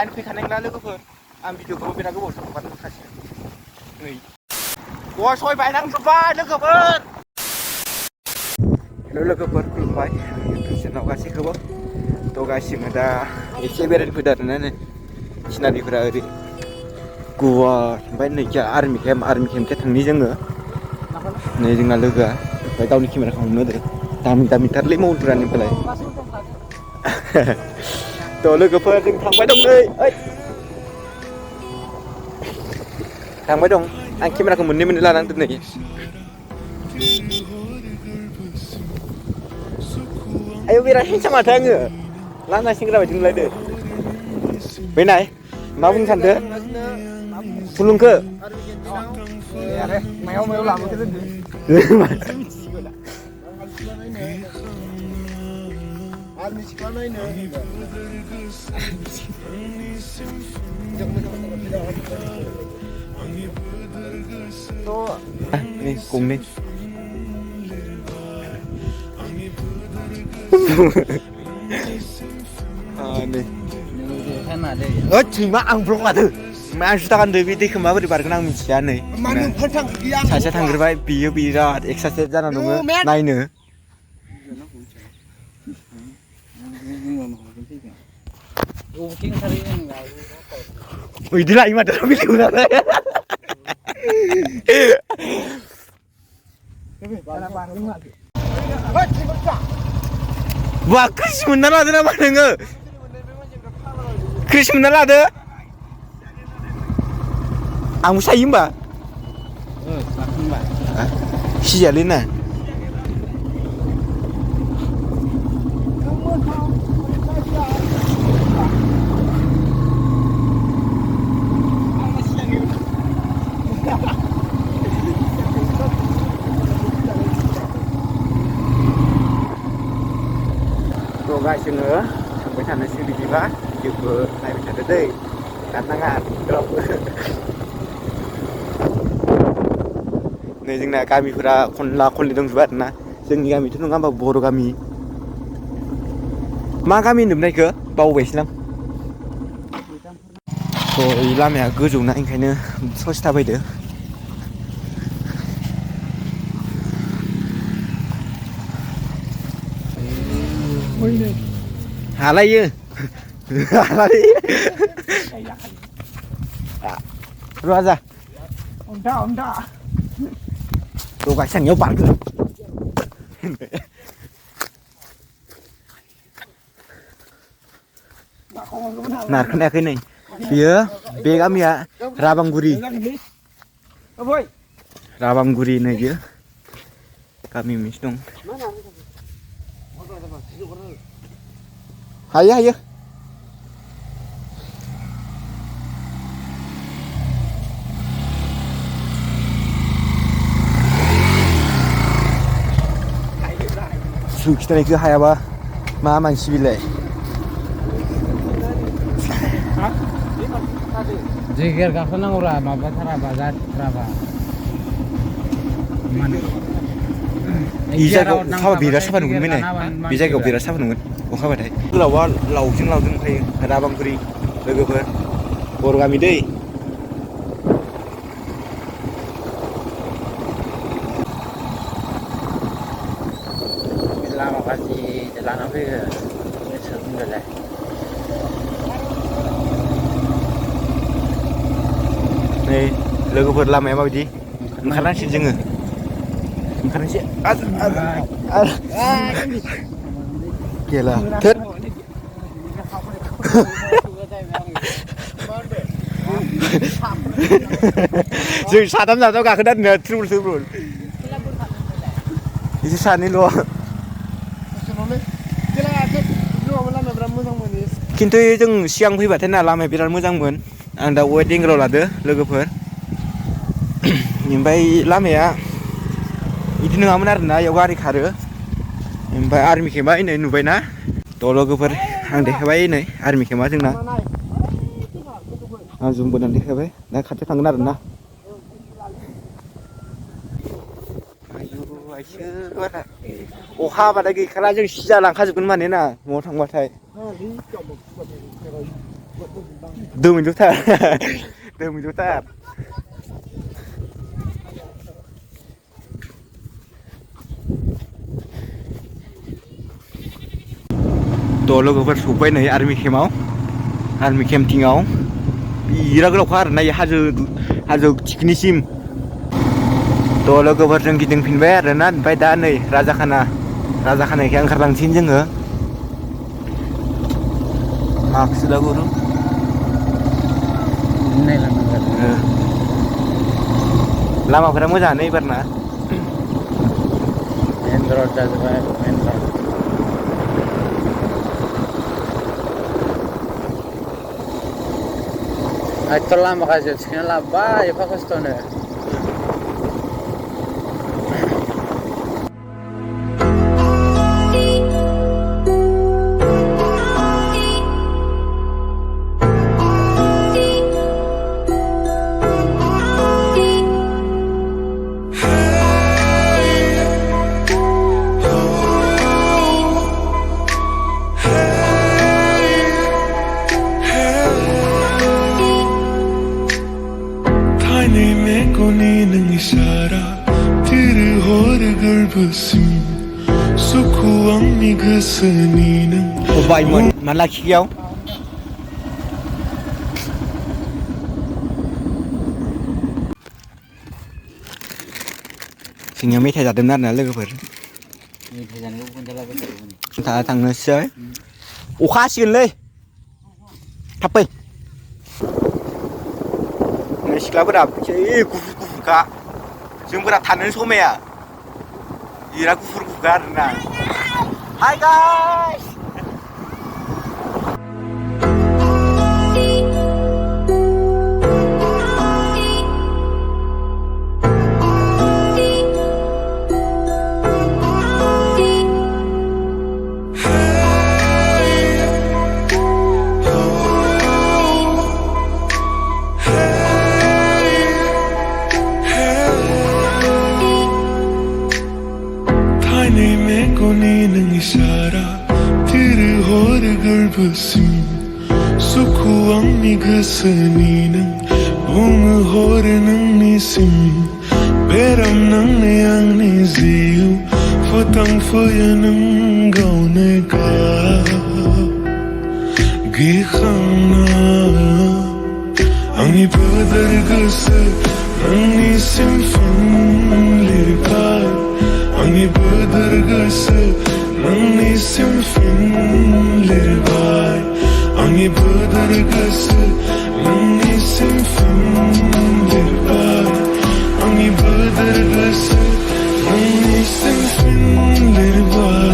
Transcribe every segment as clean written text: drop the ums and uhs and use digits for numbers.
दानि फैखानाय लोगोफोर आं भिडिअखौ बिराद गोबाव सम हगारखासिनो नै गवा सय बायनांजोब्बाय लोगोफोर हेल' लोगोफोर खुलुमबाय ट्रेनाव गासैखौबो थ' गासिबो दा एसे बेरायनो फैदों आरोना नै सिनारिफोरा ओरै गुवार ओमफ्राय नै आर्मि केम्पखै थांनि जोङो नै जोंना लोगोआ ओमफ्राय गावनि केमेराखौ हमनो होदों दामिथारलै मबाइलफोरानिफ्राय थ' लोगोफोर जों थांबाय दं नै थांबाय दं आं केमेराखौ मोननै लानानै दोन नै आयौ बिराद हेंसा माथो आङो लामा सेंग्रा बायदि नुलायदो बैनाय मा बुंनो सानदो फुलुंखो मायाव लाबोखो दोनदो gongनै सैमा आं ब्लग लादो आं जुथा गानदो बे दैखौ माबोरै बारगोन आं मिथिया नै सासेया थांग्रोबाय बियो बिराद एक्सारसाइज जाना दङ नायनो बिदि लायो माथो बेलेग नालाय wah Chris मोनना लादो नामा नोङो Chris मोनना लादो आंबो सायो होमबा सिजायालै ना guys जोङो थांबाय थानोसै बिदिबा भिडिअखौ नायबाय थादो दै दाननाङा नै जोंना गामिफोरा खनला खनलि दंजोबो आरोना जोंनि गामिथ' नङा होमबा बर' गामि मा गामि होनदोंमोन बेखौ बावबायसोलां थ' लामाया गोजौना ओंखायनो ससे थाबायदो हालायो Raza Onda Tuh guys yang nyoba gitu Nah kenapa ini Iya Be kami ya Rabangguri Rabangguri nih dia Kami mis dong Hayo kita naik ke hayaba maman sibile Jigir gakhana ora maba thara bazar traba mane Ijaga खावा बिराद साफा नुगोन मैंने बे जायगायाव बिराद साफा नुगोन अखा हाबाथाय लावा लावजों ओंखायो राबांगुरि लोगोफोर बर' गामि दै lama pasti jalan apa ya sering dah नै लोगोफोर लामाया माबायदि ओंखारनांसिगोन जोङो ओंखारनोसै गेला थोद जों साथाम गाखोना दोनो थ्रुबुल एसे सानैल' खिन्थु जों सिगां फैबाथाय ना लामाया बिराद मोजांमोन आं दा वेट एंगेलाव लादो लोगोफोर ओमफ्राय लामाया बिदि नङामोन आरोना बेयाव गारि खारो ओमफ्राय आर्मि केम्पआ नै नुबायना थ' लोगोफोर आं देखायबाय नै आर्मि केम्पआ जोंना आं जुम बोनानै देखायबाय दा खाथियाव थांगोन आरोना अखा हाबाथाय गैखाला जों सिजा लांखाजोबगोन माने ना न'आव थांबाथाय Tuh minta Tuh लोगोफोर सफैबाय नै आर्मि केम्प थिङाव बिराद गोलावखा आरोना हाजो थिखिनिसिम थ' लोगोफोरजों गिदिंफिनबाय आरोना ओमफ्राय दा नै राजाखानायखाय ओंखारलांसिन जोङो माखौसो दा गुरु लामाफोरा मोजाङानो एबारना Itu lama kasih sekian laba ya pak kostone. Baikman, mana kiau? Sehingga metai jatuh benar nala keper. Metai jangan pun jalan betul. Tak tang nasi. Ukhasin le. Tapi. Nasi kelapa dah. Kufur kak. Semua tanan semua ya. Ira kufur karena. Hi guys. Sukuang gasani nang bung hor nang nisim beram nang neyang niziu fatang foya nang gau nega gikhana angi badar gasa nang nisim fan lirkai angi badar gasa nang nisim fan lirkai Angi badar gasa Angi simfan lirbai Angi badar gasa Angi simfan lirbai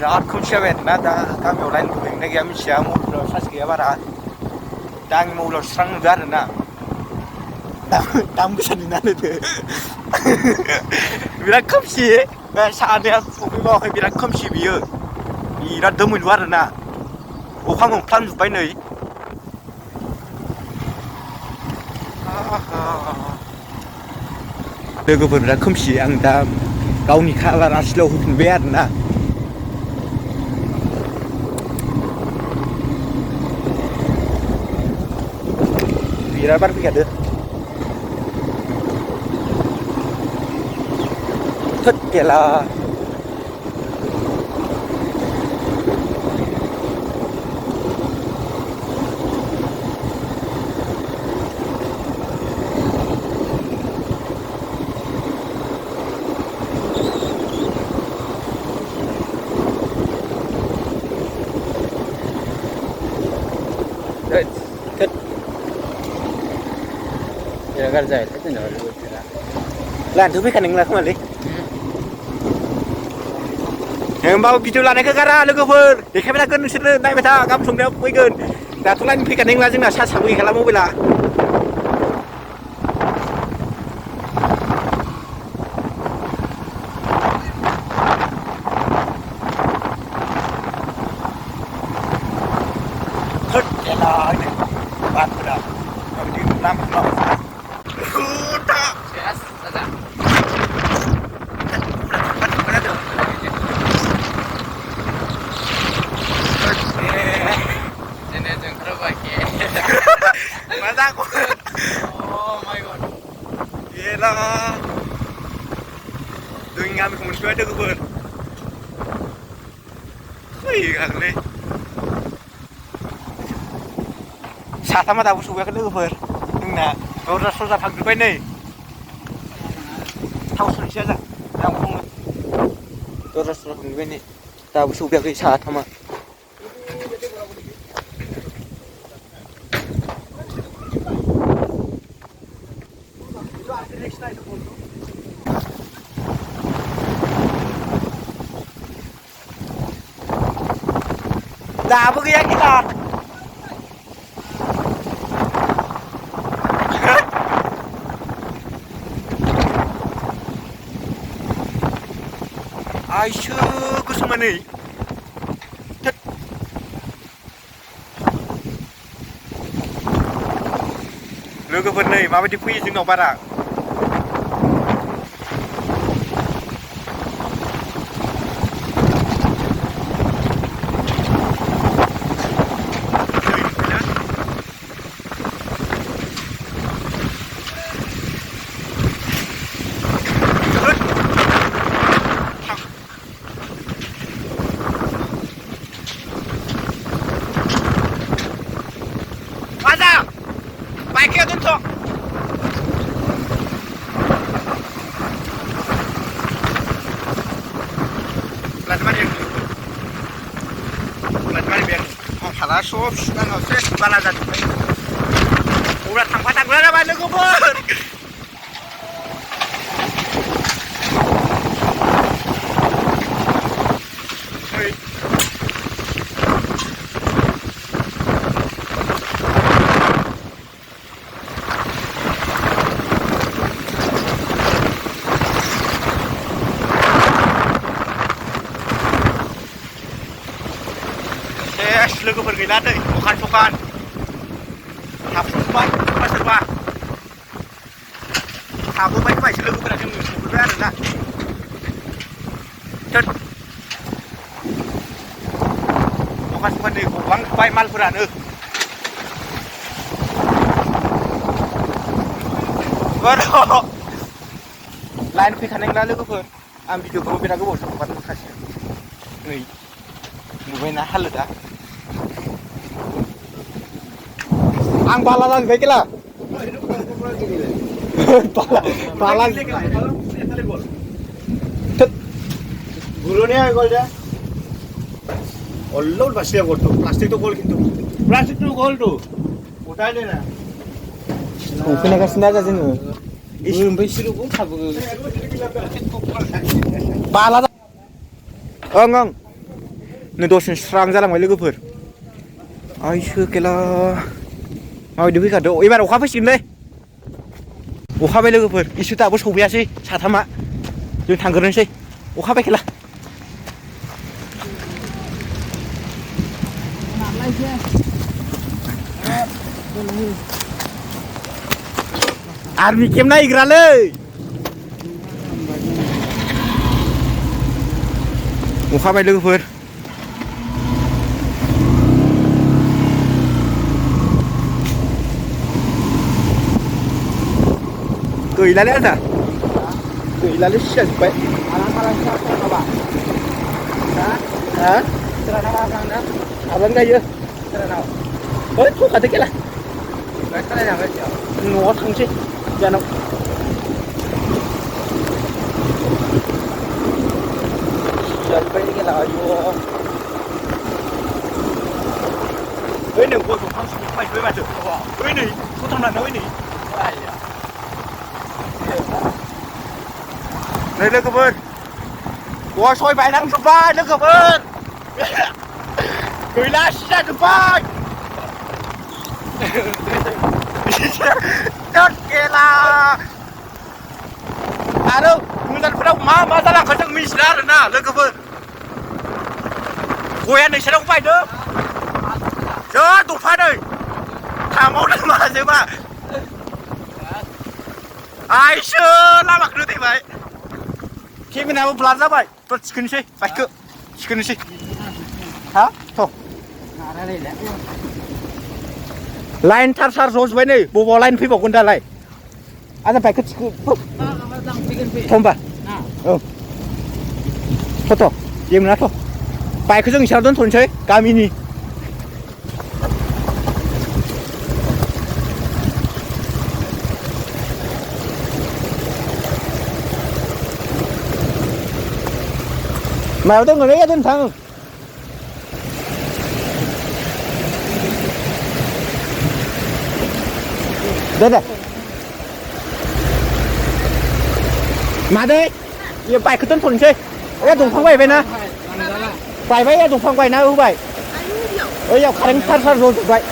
Biar kunci nada kami online kuing lagi kami siapa mau sas kaya bara, tangi mau serang negara na, tamu bisa di mana tu, biar kunci, saat dia bawa biar kunci biar, biar demi luar na, orang mau plan supaya ni. Logoफोर बिराद खोमसि आं दा गावनि कालार आसिलाव होफिनबाय आरोना बिराद बार फैखादो थोद गेला Kira-kira itu nggak boleh. Lan thứ mấy khả năng là không phải đi. Bao video là này cứ gara lu cover. Để khai cân xin đây phải tha cam sung đeo với cân. Đã thu lan phi khả năng là chúng là sát sảo khả là mua về là. Thật cái lời này. Bạn cứ đâu. Mình đi làm nó. Masa aku. Oh my god. Gila. Đừng ngắm mình không được cơ. Ui gần đi. Sa sama tahu suwe ke được cơ. Đừng nè. Kau rasa phang được bên này. Tahu sih saja. Yang không. Kau rasa phang được bên này. Tahu suwe ke sa sama. Dah pergi yang kita. Aisyah ke semua ni. Lu ke mana? Mama di puisi dengan barang. Baiknya tuntut. Pelan mana? Pelan mana biar. Oh, halah sob, sudah nggak sih, balas aja. Udah tangkap udah ada banyak kubur. Logoफोर गैला दै दखान सखान हाबसोबाय सोरबा सोरबा हाबोबाय बायसो लोगोफोरा जों सफैबाय आरोना दखान सखान दै गबांबाय मालफोरानो लाइन फैखानायला लोगोफोर आं भिडिअखौ बिराद गोबाव हगारनो माखासे नै नुबायना हालोदा Ang pala lang, baik lah. Pala. Gulungnya gol dia. Allah pasti gol tuh. Plastik tuh gol gitu. Plastik tuh gol tuh. Udah deh nah. Kena kasih aja sini. Belum besi lu pun tak boleh. Pala. Ngong. Ini dosen serang jalan wali gubernur. Aisyah kela. Mau đi cả độ, bạn khóa phải xin đây. Khóa phải lừa phượt, ý sư tạo bớt sầu bia xí, xả thăm ạ. Đừng thằng gần xí, khóa phải cái là. Army kiếm này ra lên. Khóa phải lừa phượt. Cười là lẽ à? Cười là lẽ sẵn vậy. Alang-alang siapa coba? Hả? Alang-alang dah. Abang đây chưa? Terkenal. Ôi, thuốc cả thế kia là. Cái này là cái gì? Nó thằng chứ. Dạ nó. Sẵn vậy cái là vô. Ôi, đừng có dùng thằng xuống phải với bà trưởng. Ôi này, có thằng nào nói này. नै लोगोफोर गवा सय बायनांजोब्बाय लोगोफोर गैला सिजाजोब्बाय बिराद गेला आरो गोजानफोराव मा जालांखो जों मिथिला आरोना लोगोफोर गया नोंसोराव बायदों जै दफा नै थांबावनो माजोबा आइसो लामाखौनो थैबाय केमेराबो ब्लार जाबाय थ' थिखोनोसै बाइकखौ थिखोनोसै हा थ' लाइन थार जजोब्बाय नै बबाव लाइन फैबावगोन दालाय आजा बाइकखौ थिखो थ' होमबा औ थ' जेबो नङा थ' बाइकखौ जों इसानाव दोनथ'नोसै गामिनि मायाव दोनगोन ओइ दोन थां दे मादै बे बाइकखौ दोनथ'नोसै ओइ दंफां बायबायना बायबाय दंफां गायना होबाय ओइयाव कारेन्ट थार जजोब्बाय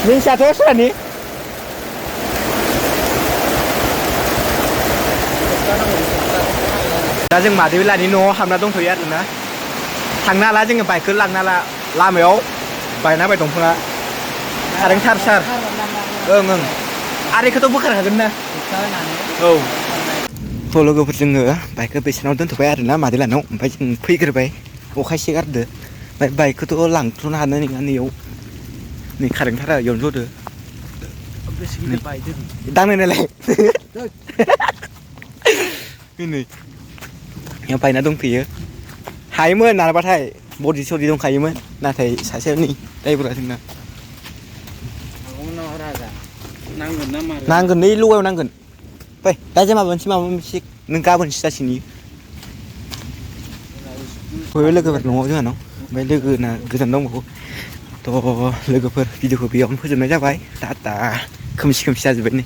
मिन्थियाथ' सोरहानि दा जों मादैलानि न'आव हाबना दंथ'यो आरोना थांनो हाला जोङो बाइकखौ लांनो हाला लामायाव बायना होबाय दंफाङा कारेन्ट थार ओं आरिखौथ' बोखार हागोन ना औ थ' लोगोफोर जोङो बाइकखौ बेसेनाव दोनथ'बाय आरोना मादैलानाव ओमफ्राय जों फैग्रोबाय अखा एसे गारदो ओमफ्य बाइकखौथ' लांथ'नो हानाय नङा नैयाव नै कारेन्ट थारा इयावनो जदो दांनाय नालाय नै याव बायना दंफैयो हायोमोन नारबाथाय बडि सडि दंखायोमोन नाथाय सासे नै ड्राइभारा जोंना नांगोन नै लगायाव नांगोन फै दा जे माबा मोनसे नों गाबोनसो जासिनि बयबो लोगोफोर न'आव जोंहानाव ओमफ्राय लोगोना गोजान दंबावो थ' लोगोफोर भिडिअखौ बेयावनो फोजोबनाय जाबाय टाटा खोमसि जाजोब्बाय नै